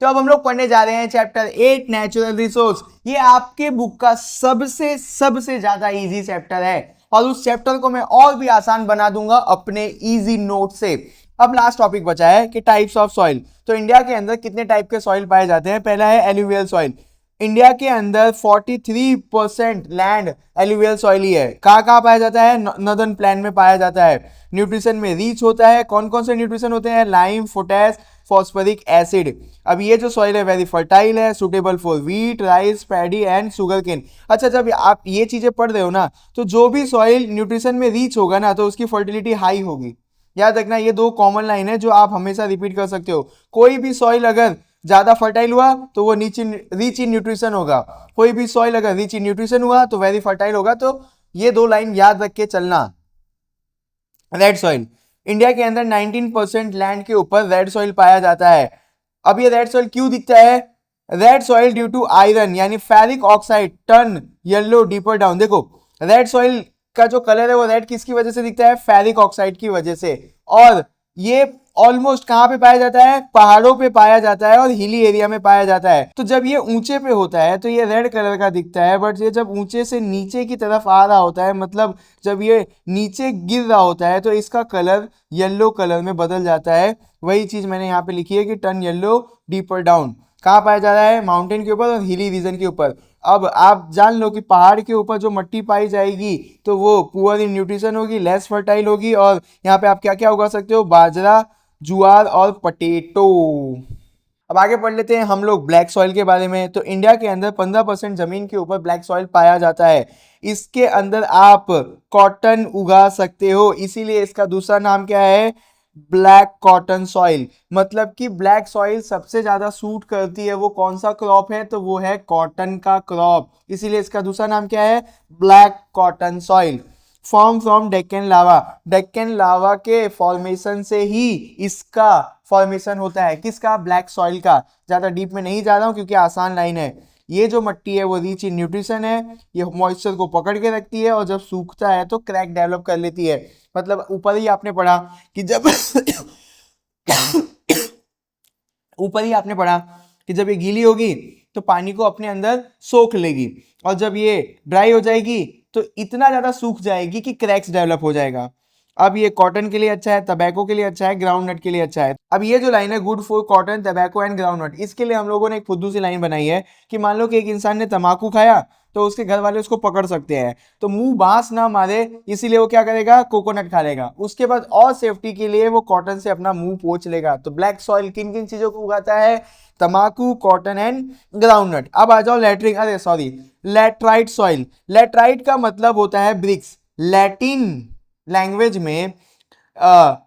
तो अब हम लोग पढ़ने जा रहे हैं चैप्टर 8 नेचुरल रिसोर्स। ये आपके बुक का सबसे सबसे ज्यादा इजी चैप्टर है और उस चैप्टर को मैं और भी आसान बना दूंगा अपने इजी नोट से। अब लास्ट टॉपिक बचा है कि टाइप्स ऑफ सॉइल। तो इंडिया के अंदर कितने टाइप के सॉइल पाए जाते हैं? पहला है एलुवियल सॉइल। इंडिया के अंदर 43% लैंड एलुवियल सॉइल ही है। कहाँ पाया जाता है? नॉर्दर्न प्लेन में पाया जाता है। न्यूट्रिशन में रिच होता है। कौन कौन से न्यूट्रिशन होते हैं? Lime, potash, phosphoric acid. अब ये जो सॉइल है वेरी फर्टाइल है, suitable for wheat, rice, paddy and sugar cane. अच्छा, जब आप ये चीजें पढ़ रहे हो ना, तो जो भी सॉइल न्यूट्रिशन में रिच होगा ना, तो उसकी फर्टिलिटी हाई होगी। याद रखना, ये दो कॉमन लाइन है जो आप हमेशा रिपीट कर सकते हो। कोई भी सॉइल अगर ज्यादा फर्टाइल हुआ तो वो नीचे रिच इन न्यूट्रिशन होगा। कोई भी सॉइल अगर रिच इन न्यूट्रिशन हुआ तो वेरी फर्टाइल होगा। तो ये दो लाइन याद रख के चलना। Red soil. इंडिया के अंदर 19% लैंड के ऊपर रेड सॉइल पाया जाता है। अब ये रेड सॉइल क्यों दिखता है? Red soil due to iron यानी ferric oxide turn yellow deeper down. देखो, रेड सॉइल का जो कलर है वो रेड किसकी वजह से दिखता है? फेरिक ऑक्साइड की वजह से। और ये ऑलमोस्ट कहां पे पाया जाता है? पहाड़ों पे पाया जाता है और हिली एरिया में पाया जाता है। तो जब ये ऊंचे पे होता है तो ये रेड कलर का दिखता है, बट ये जब ऊंचे से नीचे की तरफ आ रहा होता है, मतलब जब ये नीचे गिर रहा होता है, तो इसका कलर येलो कलर में बदल जाता है। वही चीज मैंने यहाँ पे लिखी है कि टर्न येलो डीपर डाउन। कहाँ पाया जा रहा है? माउंटेन के ऊपर और हिली रीजन के ऊपर। अब आप जान लो कि पहाड़ के ऊपर जो मिट्टी पाई जाएगी तो वो पुअर इन न्यूट्रिशन होगी, लेस फर्टाइल होगी। और यहाँ पे आप क्या क्या उगा सकते हो? बाजरा, जुआर और पटेटो। अब आगे पढ़ लेते हैं हम लोग ब्लैक सॉइल के बारे में। तो इंडिया के अंदर 15% जमीन के ऊपर ब्लैक सॉइल पाया जाता है। इसके अंदर आप कॉटन उगा सकते हो, इसीलिए इसका दूसरा नाम क्या है? Black cotton soil. मतलब कि ब्लैक सॉइल सबसे ज्यादा सूट करती है वो कौन सा क्रॉप है? तो वो है कॉटन का क्रॉप, इसीलिए इसका दूसरा नाम क्या है? Black cotton soil. Form from Deccan lava. Deccan lava के फॉर्मेशन से ही इसका फॉर्मेशन होता है। किसका? ब्लैक सॉइल का। ज्यादा डीप में नहीं जा रहा हूं क्योंकि आसान लाइन है। ये जो मिट्टी है वो रिच इन न्यूट्रिशन है, ये मॉइस्चर को पकड़ के रखती है और जब सूखता है तो क्रैक डेवलप कर लेती है। मतलब ऊपर ही आपने पढ़ा कि जब ऊपर ही आपने पढ़ा कि जब ये गीली होगी तो पानी को अपने अंदर सोख लेगी, और जब ये ड्राई हो जाएगी तो इतना ज्यादा सूख जाएगी कि क्रैक्स डेवलप हो जाएगा। अब ये कॉटन के लिए अच्छा है, टबैको के लिए अच्छा है, ग्राउंड नट के लिए अच्छा है। अब ये जो लाइन है good for cotton, tobacco and groundnut, इसके लिए हम लोगों ने एक फुद्दू सी लाइन बनाई है कि मान लो कि एक इंसान ने तंबाकू खाया तो उसके घर वाले उसको पकड़ सकते हैं, तो मुंह बांस ना मारे इसीलिए वो क्या करेगा? कोकोनट खा लेगा। उसके बाद और सेफ्टी के लिए वो कॉटन से अपना मुंह पोंछ लेगा। तो ब्लैक सॉइल किन किन चीजों को उगाता है? तंबाकू, कॉटन एंड ग्राउंडनट। अब आ जाओ लैटरिन, अरे सॉरी, लैटराइट सॉइल। लैटराइट का मतलब होता है ब्रिक्स। लैटिन लैंग्वेज में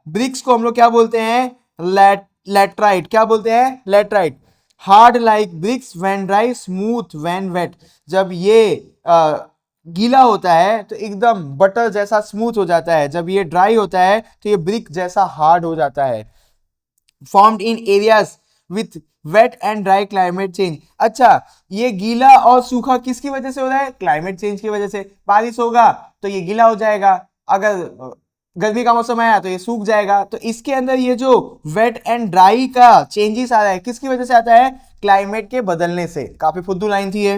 ब्रिक्स को हम लोग क्या बोलते हैं? लैटराइट। क्या बोलते हैं? Laterite. Hard like bricks when dry, smooth when wet. जब ये गीला होता है तो एकदम बटर जैसा स्मूथ हो जाता है, जब ये ड्राई होता है तो ये ब्रिक जैसा हार्ड हो जाता है। Formed in areas with wet and dry climate change. अच्छा, ये गीला और सूखा किसकी वजह से हो रहा है? क्लाइमेट चेंज की वजह से। बारिश होगा तो ये गीला हो जाएगा, अगर गर्मी का मौसम आया तो ये सूख जाएगा। तो इसके अंदर ये जो वेट एंड ड्राई का चेंजेस आ रहा है किसकी वजह से आता है? क्लाइमेट के बदलने से। काफी फुद्दू लाइन थी ये।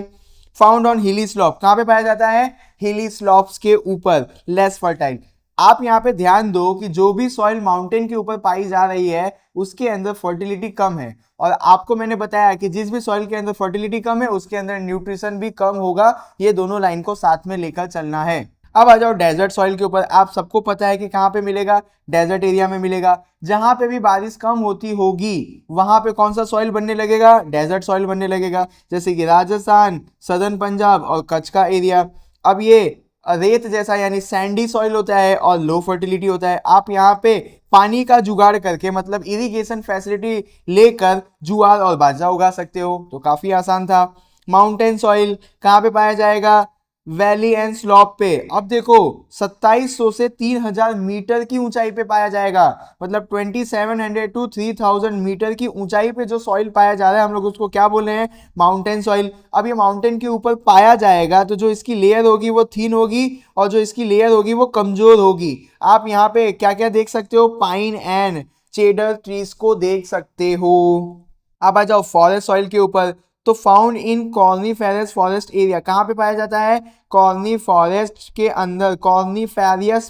फाउंड ऑन हिली स्लॉप। कहां पे पाया जाता है? हिली स्लॉप्स के ऊपर, लेस फर्टाइल। आप यहाँ पे ध्यान दो कि जो भी सॉइल माउंटेन के ऊपर पाई जा रही है उसके अंदर फर्टिलिटी कम है, और आपको मैंने बताया कि जिस भी सॉइल के अंदर फर्टिलिटी कम है उसके अंदर न्यूट्रिशन भी कम होगा। ये दोनों लाइन को साथ में लेकर चलना है। अब आ जाओ डेजर्ट सॉइल के ऊपर। आप सबको पता है कि कहाँ पे मिलेगा? डेजर्ट एरिया में मिलेगा। जहां पे भी बारिश कम होती होगी वहां पे कौन सा सॉइल बनने लगेगा? डेजर्ट सॉइल बनने लगेगा, जैसे कि राजस्थान, सदर्न पंजाब और कच्छ का एरिया। अब ये रेत जैसा यानी सैंडी सॉइल होता है और लो फर्टिलिटी होता है। आप यहाँ पे पानी का जुगाड़ करके, मतलब इरिगेशन फैसिलिटी लेकर जुआर और बाजरा उगा सकते हो, तो काफी आसान था। माउंटेन सॉइल कहाँ पे पाया जाएगा? वैली एंड स्लॉप पे। अब देखो 2700 से 3000 मीटर की ऊंचाई पे पाया जाएगा, मतलब 2700 टू 3000 मीटर की ऊंचाई पे जो सॉइल पाया जा रहा है हम लोग उसको क्या बोल रहे हैं? Mountain soil. अब ये माउंटेन के ऊपर पाया जाएगा तो जो इसकी लेयर होगी वो थिन होगी और जो इसकी लेयर होगी वो कमजोर होगी। आप यहाँ पे क्या क्या देख सकते हो? पाइन एंड चेडर ट्रीज को देख सकते हो। अब आ जाओ फॉरेस्ट सॉइल के ऊपर, तो फाउंड इन कॉर्निफेरस फॉरेस्ट एरिया, कहाँ पे पाया जाता है? कॉर्निफेरियस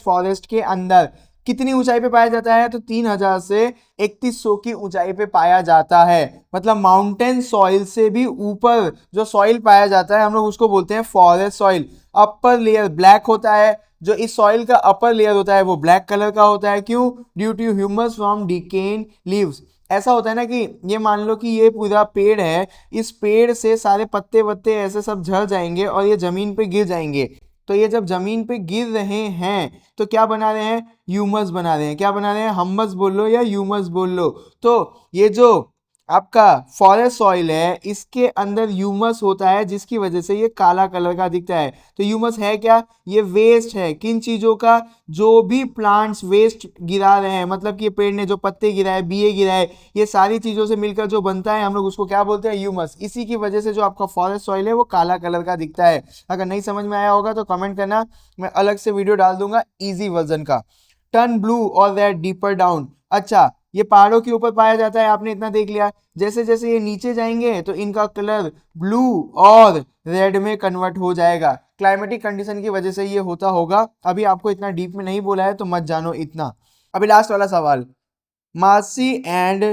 फॉरेस्ट के अंदर। कितनी ऊंचाई पे पाया जाता है? तो 3000 से 3100 की ऊंचाई पे पाया जाता है। मतलब माउंटेन सॉइल से भी ऊपर जो सॉइल पाया जाता है हम लोग उसको बोलते हैं forest soil. Upper layer black होता है, जो इस सॉइल का अपर लेयर होता है वो ब्लैक कलर का होता है। क्यों? Due to humus from decayed leaves. ऐसा होता है ना कि ये मान लो कि ये पूरा पेड़ है, इस पेड़ से सारे पत्ते वत्ते ऐसे सब झड़ जाएंगे और ये जमीन पे गिर जाएंगे। तो ये जब जमीन पे गिर रहे हैं तो क्या बना रहे हैं? ह्यूमस बना रहे हैं। क्या बना रहे हैं? हम्मस बोल लो या ह्यूमस बोल लो। तो ये जो आपका फॉरेस्ट सॉइल है इसके अंदर ह्यूमस होता है, जिसकी वजह से ये काला कलर का दिखता है। तो ह्यूमस है क्या? ये वेस्ट है। किन चीजों का? जो भी प्लांट्स वेस्ट गिरा रहे हैं, मतलब कि ये पेड़ ने जो पत्ते गिराए, बीए गिराए, ये सारी चीजों से मिलकर जो बनता है हम लोग उसको क्या बोलते हैं? ह्यूमस। इसी की वजह से जो आपका फॉरेस्ट सॉइल है वो काला कलर का दिखता है। अगर नहीं समझ में आया होगा तो कमेंट करना, मैं अलग से वीडियो डाल दूंगा इजी वर्जन का। टर्न ब्लू और रेड डीपर डाउन। अच्छा, ये पहाड़ों के ऊपर पाया जाता है, आपने इतना देख लिया। जैसे जैसे ये नीचे जाएंगे तो इनका कलर ब्लू और रेड में कन्वर्ट हो जाएगा। क्लाइमेटिक कंडीशन की वजह से ये होता होगा। अभी आपको इतना डीप में नहीं बोला है तो मत जानो इतना। अभी लास्ट वाला सवाल, marshy and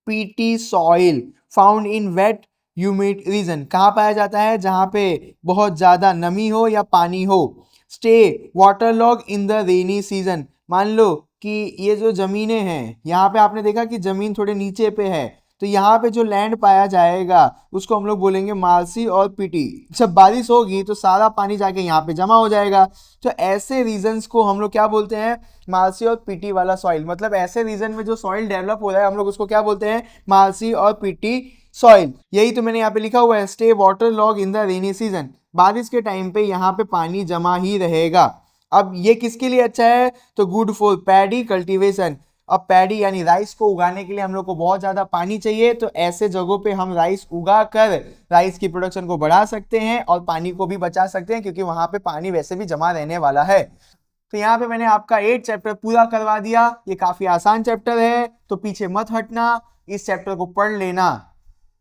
peaty soil found in wet humid region, कहाँ पाया जाता है? जहां पे बहुत ज्यादा नमी हो या पानी हो। Stay waterlogged in the rainy season, मान लो कि ये जो जमीनें हैं यहाँ पे आपने देखा कि जमीन थोड़े नीचे पे है, तो यहाँ पे जो लैंड पाया जाएगा उसको हम लोग बोलेंगे मार्सी और पीटी। जब बारिश होगी तो सारा पानी जाके यहाँ पे जमा हो जाएगा। तो ऐसे रीजन्स को हम लोग क्या बोलते हैं? मार्सी और पीटी वाला सॉइल। मतलब ऐसे रीजन में जो सॉइल डेवलप हो रहा है हम लोग उसको क्या बोलते हैं? मार्सी और पीटी सॉइल। यही तो मैंने यहाँ पे लिखा हुआ है, stay water log in the rainy season. बारिश के टाइम पे यहाँ पे पानी जमा ही रहेगा। अब ये किसके लिए अच्छा है? तो गुड फॉर पैडी कल्टीवेशन। अब पैडी यानी राइस को उगाने के लिए हम लोग को बहुत ज्यादा पानी चाहिए, तो ऐसे जगहों पे हम राइस उगा कर राइस की प्रोडक्शन को बढ़ा सकते हैं और पानी को भी बचा सकते हैं, क्योंकि वहां पे पानी वैसे भी जमा रहने वाला है। तो यहाँ पे मैंने आपका 8 चैप्टर पूरा करवा दिया। ये काफी आसान चैप्टर है, तो पीछे मत हटना, इस चैप्टर को पढ़ लेना।